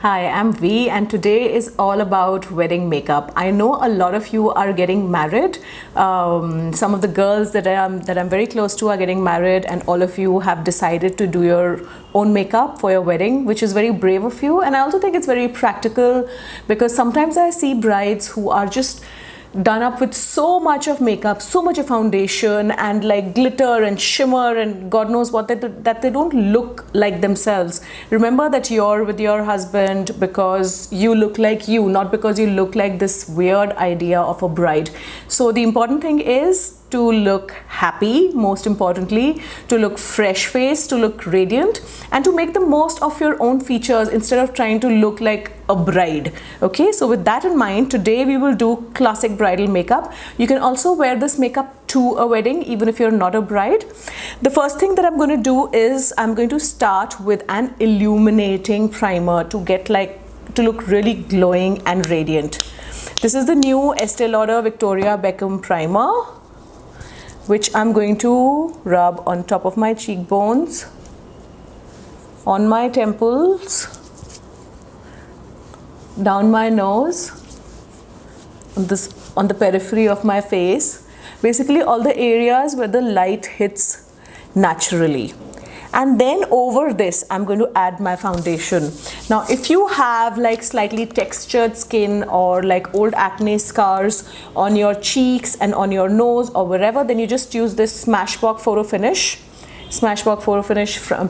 Hi, I'm V and today is all about wedding makeup. I know a lot of you are getting married. Some of the girls that I'm very close to are getting married, and all of you have decided to do your own makeup for your wedding, which is very brave of you. And I also think it's very practical because sometimes I see brides who are just done up with so much of makeup, so much of foundation and like glitter and shimmer and God knows what, that they don't look like themselves. Remember that you're with your husband because you look like you, not because you look like this weird idea of a bride. So the important thing is to look happy, most importantly, to look fresh faced, to look radiant, and to make the most of your own features instead of trying to look like a bride. Okay, so with that in mind, today we will do classic bridal makeup. You can also wear this makeup to a wedding even if you're not a bride. The first thing that I'm going to do is I'm going to start with an illuminating primer to look really glowing and radiant. This is the new Estee Lauder Victoria Beckham primer, which I'm going to rub on top of my cheekbones, on my temples, down my nose, on the periphery of my face, basically all the areas where the light hits naturally. And then over this I'm going to add my foundation. Now if you have like slightly textured skin or like old acne scars on your cheeks and on your nose or wherever, then you just use this Smashbox PhotoFinish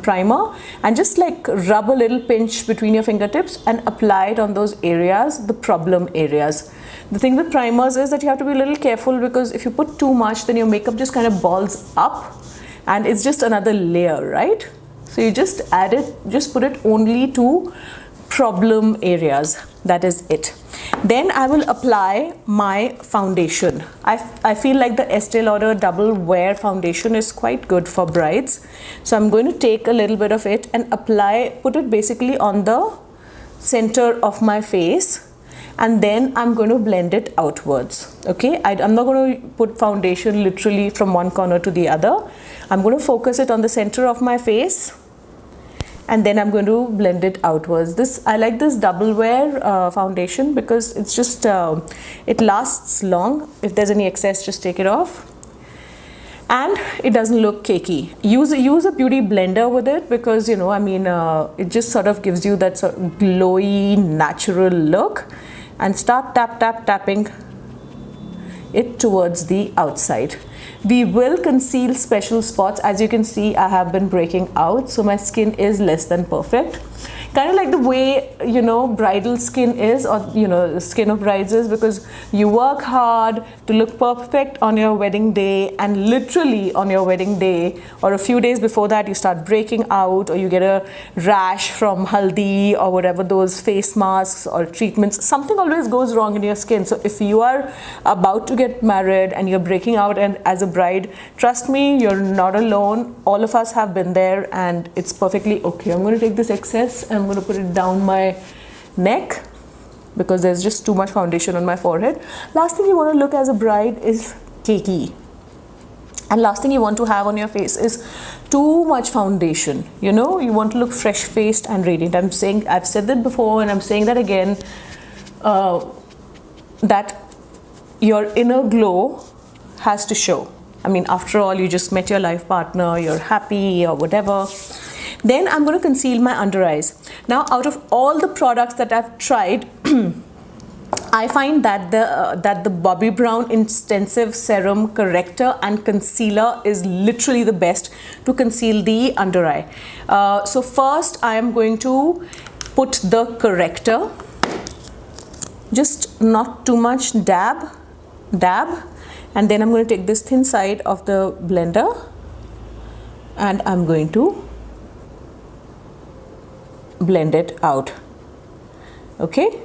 primer and just like rub a little pinch between your fingertips and apply it on those areas, the problem areas. The thing with primers is that you have to be a little careful because if you put too much, then your makeup just kind of balls up and it's just another layer, right? So you just add it, just put it only to problem areas. That is it. Then I will apply my foundation. I feel like the Estee Lauder Double Wear foundation is quite good for brides. So I'm going to take a little bit of it and put it basically on the center of my face. And then I'm going to blend it outwards. Okay, I'm not going to put foundation literally from one corner to the other. I'm going to focus it on the center of my face and then I'm going to blend it outwards. I like this Double Wear foundation because it's just it lasts long. If there's any excess, just take it off. And it doesn't look cakey. Use a beauty blender with it because, you know, I mean, it just sort of gives you that sort of glowy, natural look. And start tapping it towards the outside. We will conceal special spots. As you can see, I have been breaking out, so my skin is less than perfect. Kind of like the way, you know, bridal skin is, or you know, the skin of brides is, because you work hard to look perfect on your wedding day, and literally on your wedding day or a few days before that you start breaking out, or you get a rash from haldi or whatever, those face masks or treatments. Something always goes wrong in your skin. So if you are about to get married and you're breaking out and as a bride, trust me, you're not alone. All of us have been there and it's perfectly okay. I'm going to take this excess and I'm going to put it down my neck because there's just too much foundation on my forehead. Last thing you want to look as a bride is cakey. And last thing you want to have on your face is too much foundation. You know, you want to look fresh faced and radiant. I've said that before and I'm saying that again, that your inner glow has to show. I mean, after all, you just met your life partner, you're happy or whatever. Then I'm going to conceal my under eyes. Now, out of all the products that I've tried, I find that the Bobbi Brown Intensive Serum Corrector and Concealer is literally the best to conceal the under eye. So first, I am going to put the corrector. Just not too much, dab. And then I'm going to take this thin side of the blender and I'm going to blend it out. Okay.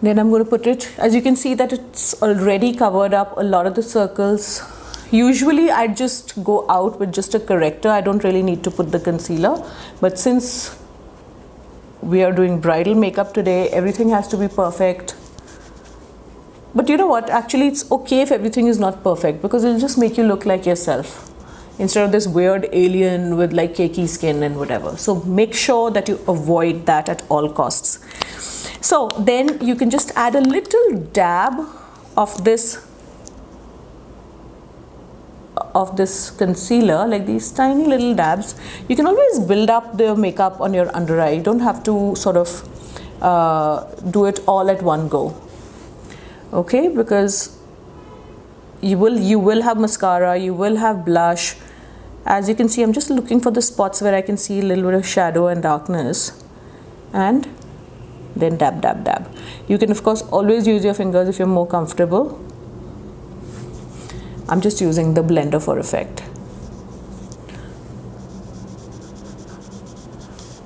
Then I'm going to put it, as you can see that it's already covered up a lot of the circles. Usually I just go out with just a corrector. I don't really need to put the concealer, but since we are doing bridal makeup today, everything has to be perfect. But you know what, actually it's okay if everything is not perfect because it'll just make you look like yourself. instead of this weird alien with like cakey skin and whatever. So make sure that you avoid that at all costs. So then you can just add a little dab of this concealer, like these tiny little dabs. You can always build up the makeup on your under eye. You don't have to sort of do it all at one go, okay? Because you will have mascara, you will have blush. As you can see, I'm just looking for the spots where I can see a little bit of shadow and darkness, and then dab, dab, dab. You can of course always use your fingers if you're more comfortable. I'm just using the blender for effect.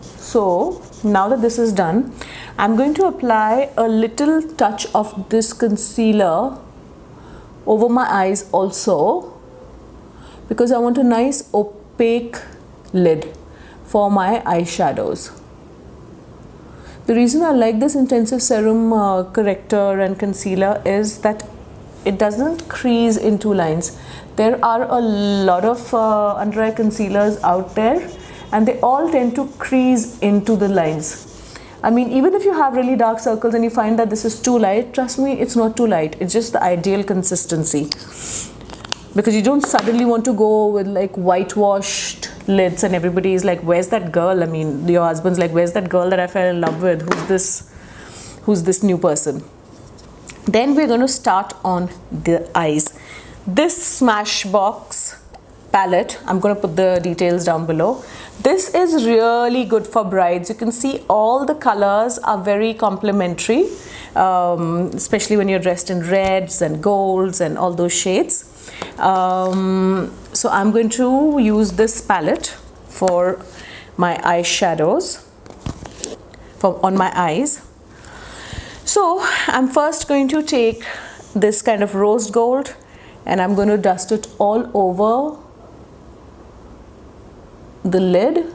So now that this is done, I'm going to apply a little touch of this concealer over my eyes also, because I want a nice opaque lid for my eyeshadows. The reason I like this intensive serum corrector and concealer is that it doesn't crease into lines. There are a lot of under eye concealers out there, and they all tend to crease into the lines. I mean, even if you have really dark circles and you find that this is too light, trust me, it's not too light. It's just the ideal consistency. Because you don't suddenly want to go with like whitewashed lids and everybody is like, where's that girl? I mean, your husband's like, where's that girl that I fell in love with? Who's this new person? Then we're going to start on the eyes. This Smashbox palette, I'm going to put the details down below. This is really good for brides. You can see all the colors are very complementary, especially when you're dressed in reds and golds and all those shades. So I'm going to use this palette for my eyeshadows on my eyes. So I'm first going to take this kind of rose gold and I'm going to dust it all over the lid.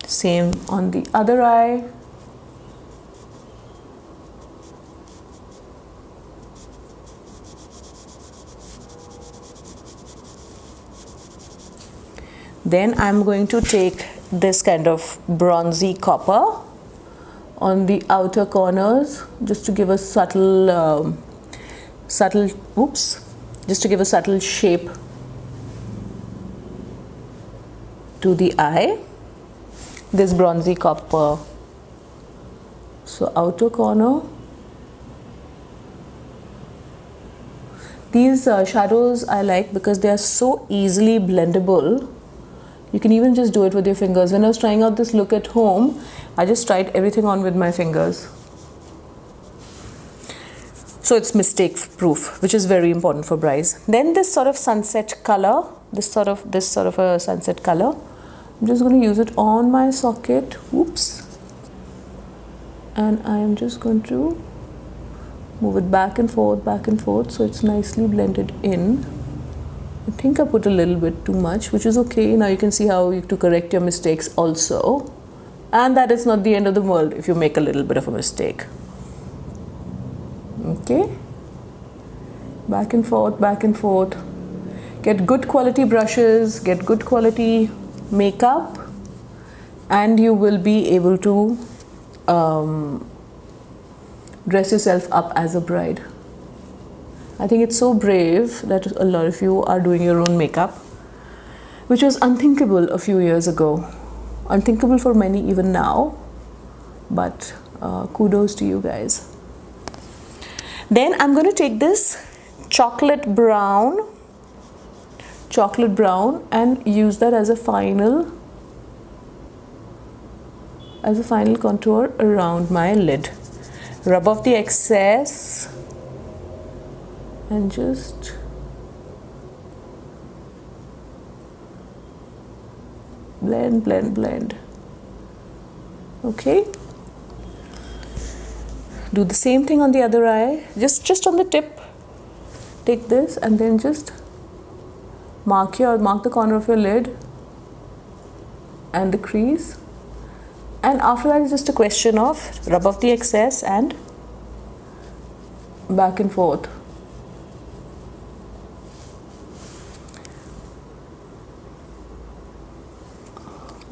Same on the other eye. Then I'm going to take this kind of bronzy copper on the outer corners, just to give a subtle shape to the eye. This bronzy copper. So outer corner. These shadows I like because they are so easily blendable. You can even just do it with your fingers. When I was trying out this look at home, I just tried everything on with my fingers. So it's mistake proof, which is very important for brides. Then this sort of sunset color, this sort of a sunset color. I'm just going to use it on my socket. Oops. And I am just going to move it back and forth, so it's nicely blended in. I think I put a little bit too much, which is okay. Now you can see how you have to correct your mistakes also. And that is not the end of the world if you make a little bit of a mistake. Okay. Back and forth. Get good quality brushes, get good quality makeup, and you will be able to dress yourself up as a bride. I think it's so brave that a lot of you are doing your own makeup, which was unthinkable a few years ago. Unthinkable for many even now, but kudos to you guys. Then I'm going to take this chocolate brown and use that as a final contour around my lid. Rub off the excess and just blend. Okay. Do the same thing on the other eye. Just on the tip. Take this and then just mark the corner of your lid and the crease. And after that, it's just a question of rub off the excess and back and forth.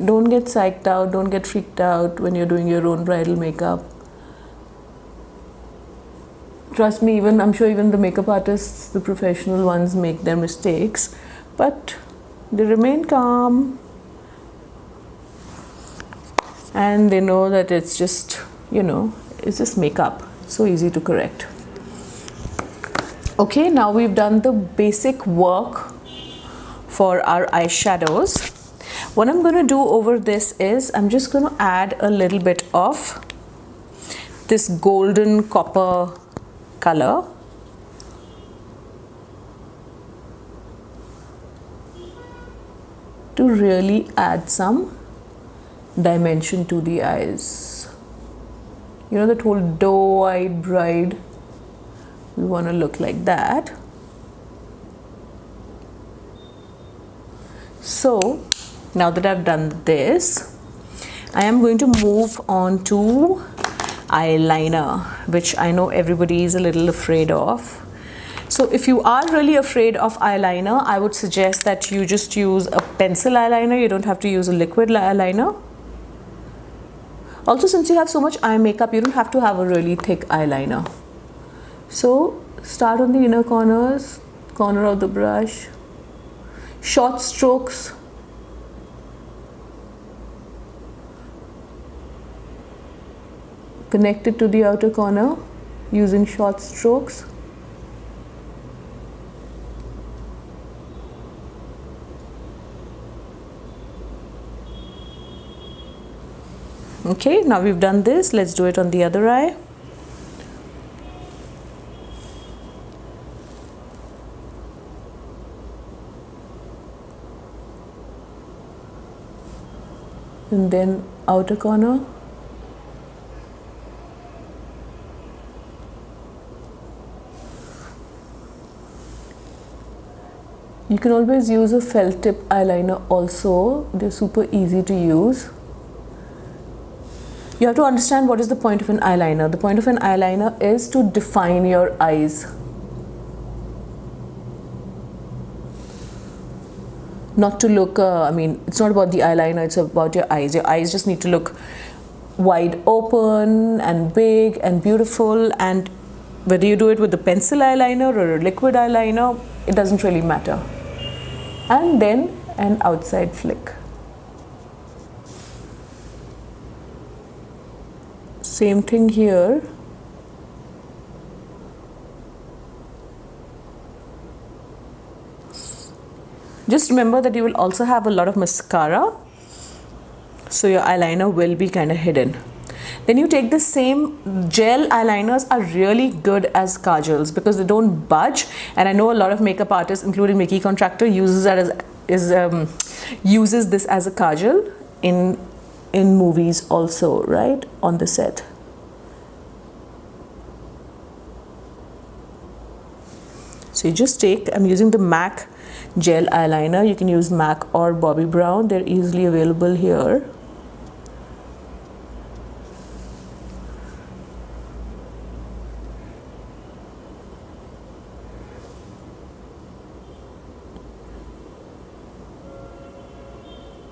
Don't get psyched out, don't get freaked out when you're doing your own bridal makeup. Trust me, even I'm sure even the makeup artists, the professional ones, make their mistakes, but they remain calm and they know that it's just, you know, it's just makeup. So easy to correct. Okay, now we've done the basic work for our eyeshadows. What I'm going to do over this is I'm just going to add a little bit of this golden copper color. To really add some dimension to the eyes. You know, that whole doe-eyed bride, we want to look like that. So now that I've done this, I am going to move on to eyeliner, which I know everybody is a little afraid of. So if you are really afraid of eyeliner, I would suggest that you just use a pencil eyeliner. You don't have to use a liquid eyeliner. Also, since you have so much eye makeup, you don't have to have a really thick eyeliner. So start on the inner corners, corner of the brush, short strokes. Connect it to the outer corner using short strokes. Okay, now we've done this, let's do it on the other eye. And then outer corner. You can always use a felt tip eyeliner also, they're super easy to use. You have to understand what is the point of an eyeliner. The point of an eyeliner is to define your eyes. Not to look, I mean, it's not about the eyeliner, it's about your eyes. Your eyes just need to look wide open and big and beautiful, and whether you do it with a pencil eyeliner or a liquid eyeliner, it doesn't really matter. And then an outside flick. Same thing here. Just remember that you will also have a lot of mascara, so your eyeliner will be kind of hidden. Then you take the same gel eyeliners are really good as kajals because they don't budge, and I know a lot of makeup artists, including Mickey Contractor, uses that uses this as a kajal in movies also, right, on the set. So you just take, I'm using the MAC gel eyeliner. You can use MAC or Bobbi Brown, they're easily available here.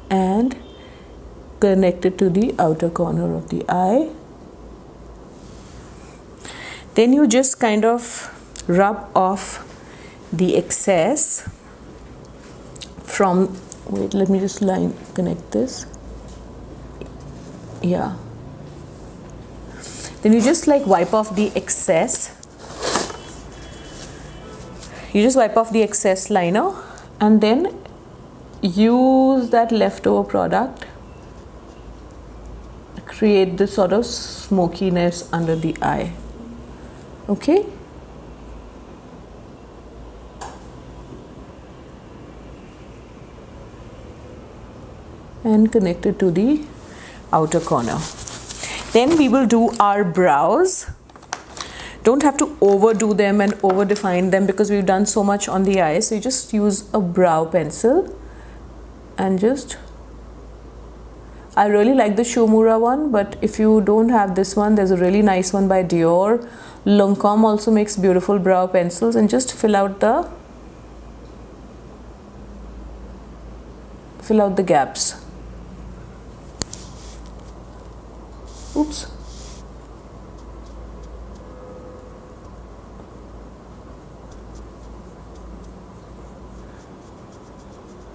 And connect it to the outer corner of the eye. Then you just kind of rub off the excess from, wait, let me just connect this. Yeah. Then you just like wipe off the excess. You just wipe off the excess liner and then use that leftover product, create this sort of smokiness under the eye. Okay, and connect it to the outer corner. Then we will do our brows. Don't have to overdo them and over define them because we've done so much on the eyes. So you just use a brow pencil and just, I really like the Uemura one, but if you don't have this one, there's a really nice one by Dior, Lancome also makes beautiful brow pencils, and just fill out the gaps. Oops.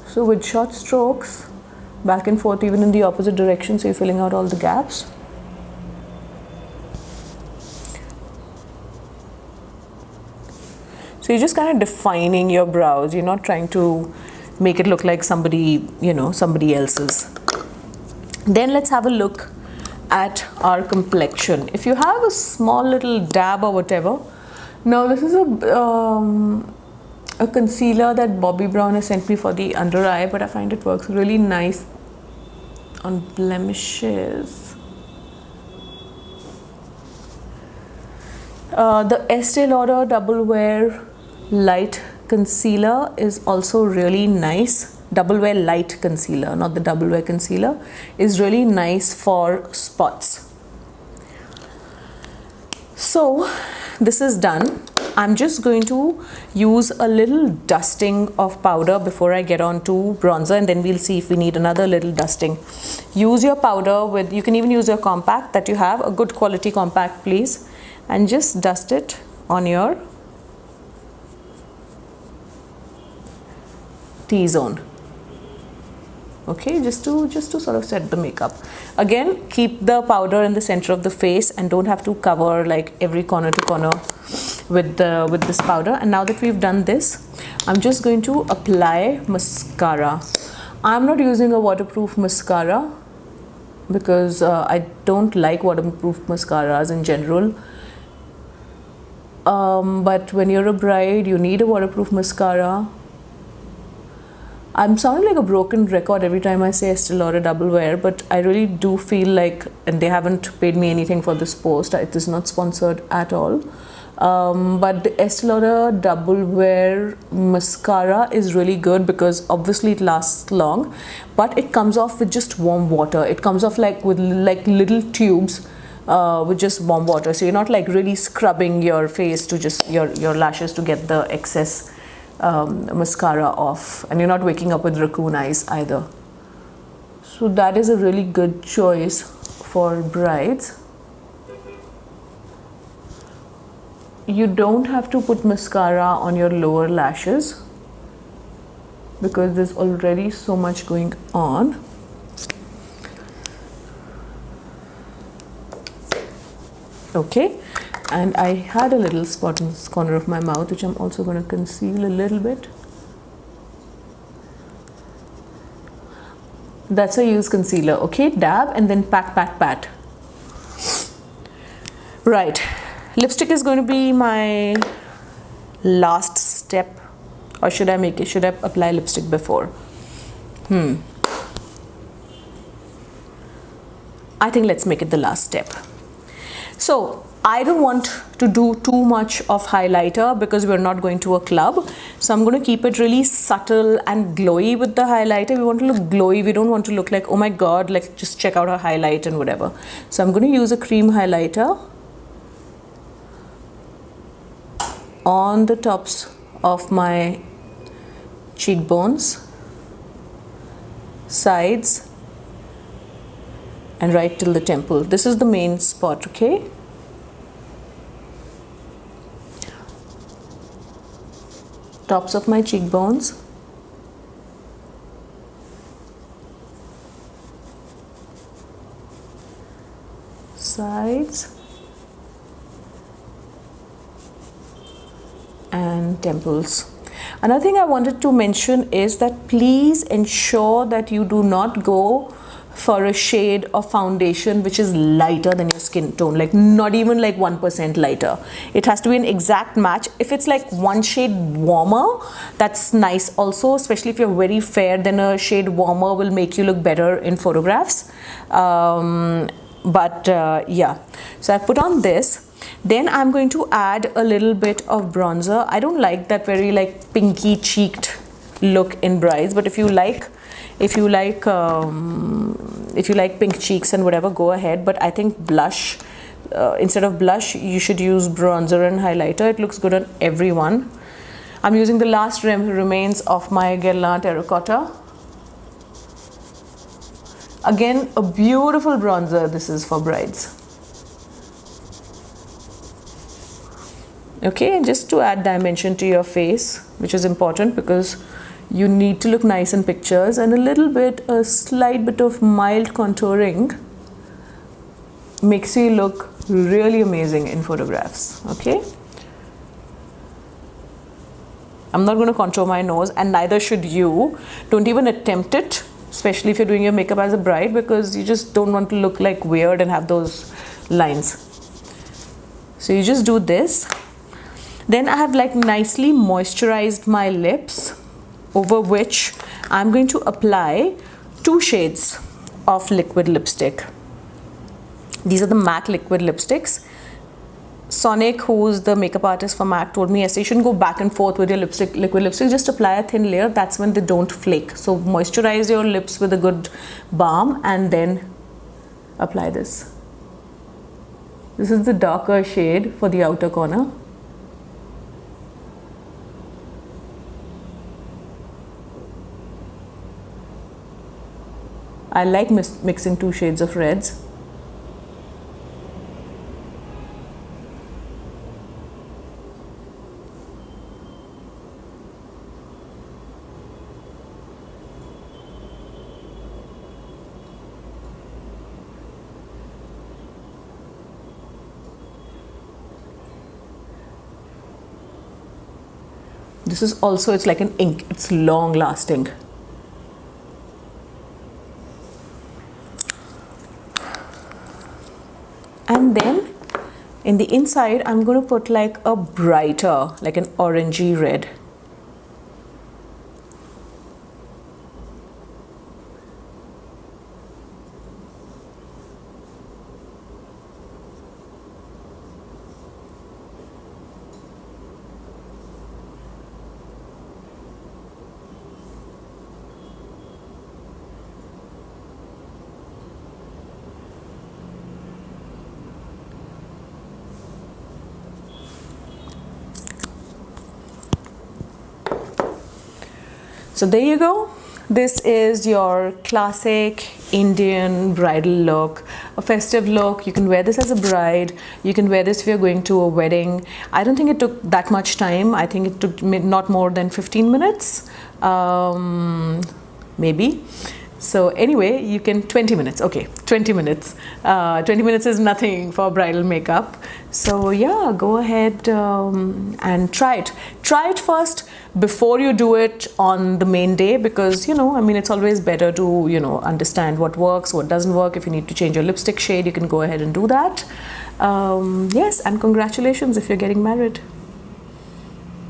So with short strokes, back and forth, even in the opposite direction, so you're filling out all the gaps. So you're just kind of defining your brows. You're not trying to make it look like somebody, you know, somebody else's. Then let's have a look at our complexion. If you have a small little dab or whatever, now this is a concealer that Bobbi Brown has sent me for the under eye, but I find it works really nice on blemishes. The Estee Lauder Double Wear Light Concealer is also really nice. Double Wear Light Concealer, not the Double Wear Concealer, is really nice for spots. So this is done. I'm just going to use a little dusting of powder before I get on to bronzer, and then we'll see if we need another little dusting. Use your powder with, you can even use your compact that you have, a good quality compact please, and just dust it on your T-zone. Okay, just to sort of set the makeup. Again, keep the powder in the center of the face and don't have to cover like every corner to corner with this powder. And now that we've done this, I'm just going to apply mascara. I'm not using a waterproof mascara because I don't like waterproof mascaras in general. But when you're a bride, you need a waterproof mascara. I'm sounding like a broken record every time I say Estee Lauder Double Wear, but I really do feel like, and they haven't paid me anything for this post, it is not sponsored at all, but the Estee Lauder Double Wear mascara is really good because obviously it lasts long, but it comes off with just warm water. It comes off like with like little tubes with just warm water, so you're not like really scrubbing your face to just your lashes to get the excess mascara off, and you're not waking up with raccoon eyes either. So that is a really good choice for brides. You don't have to put mascara on your lower lashes because there's already so much going on. Okay, and I had a little spot in this corner of my mouth which I'm also going to conceal a little bit. That's a use concealer. Okay, dab and then pat, pat, pat. Right, lipstick is going to be my last step, or should I apply lipstick before? I think let's make it the last step. So I don't want to do too much of highlighter because we're not going to a club. So I'm going to keep it really subtle and glowy with the highlighter. We want to look glowy. We don't want to look like, oh my god, like just check out our highlight and whatever. So I'm going to use a cream highlighter on the tops of my cheekbones, sides, and right till the temple. This is the main spot, okay? Tops of my cheekbones, sides, and temples. Another thing I wanted to mention is that please ensure that you do not go for a shade of foundation which is lighter than your skin tone, like not even like 1% lighter. It has to be an exact match. If it's like one shade warmer, that's nice also, especially if you're very fair, then a shade warmer will make you look better in photographs. Yeah, so I put on this. Then I'm going to add a little bit of bronzer. I don't like that very like pinky cheeked look in brides, but if you like pink cheeks and whatever, go ahead. But I think blush instead of blush, you should use bronzer and highlighter. It looks good on everyone. I'm using the last remains of my Guerlain Terracotta. Again, a beautiful bronzer. This is for brides. Okay, just to add dimension to your face, which is important because you need to look nice in pictures, and a slight bit of mild contouring makes you look really amazing in photographs. Okay, I'm not going to contour my nose, and neither should you. Don't even attempt it, especially if you're doing your makeup as a bride, because you just don't want to look like weird and have those lines. So you just do this. Then I have like nicely moisturized my lips, over which I'm going to apply 2 shades of liquid lipstick. These are the MAC liquid lipsticks. Sonic, who's the makeup artist for MAC, told me, you shouldn't go back and forth with your liquid lipstick, just apply a thin layer. That's when they don't flake. So moisturize your lips with a good balm and then apply this. This is the darker shade for the outer corner. I like mixing 2 shades of reds. This is also, it's like an ink, it's long lasting. And then in the inside, I'm going to put like a brighter, like an orangey red. So there you go. This is your classic Indian bridal look, a festive look. You can wear this as a bride. You can wear this if you're going to a wedding. I don't think it took that much time. I think it took not more than 15 minutes, maybe. So anyway, you can 20 minutes. Okay, 20 minutes. 20 minutes is nothing for bridal makeup. So yeah, go ahead and try it. Try it first before you do it on the main day, because I mean, it's always better to understand what works, what doesn't work. If you need to change your lipstick shade, you can go ahead and do that. Yes, and congratulations if you're getting married.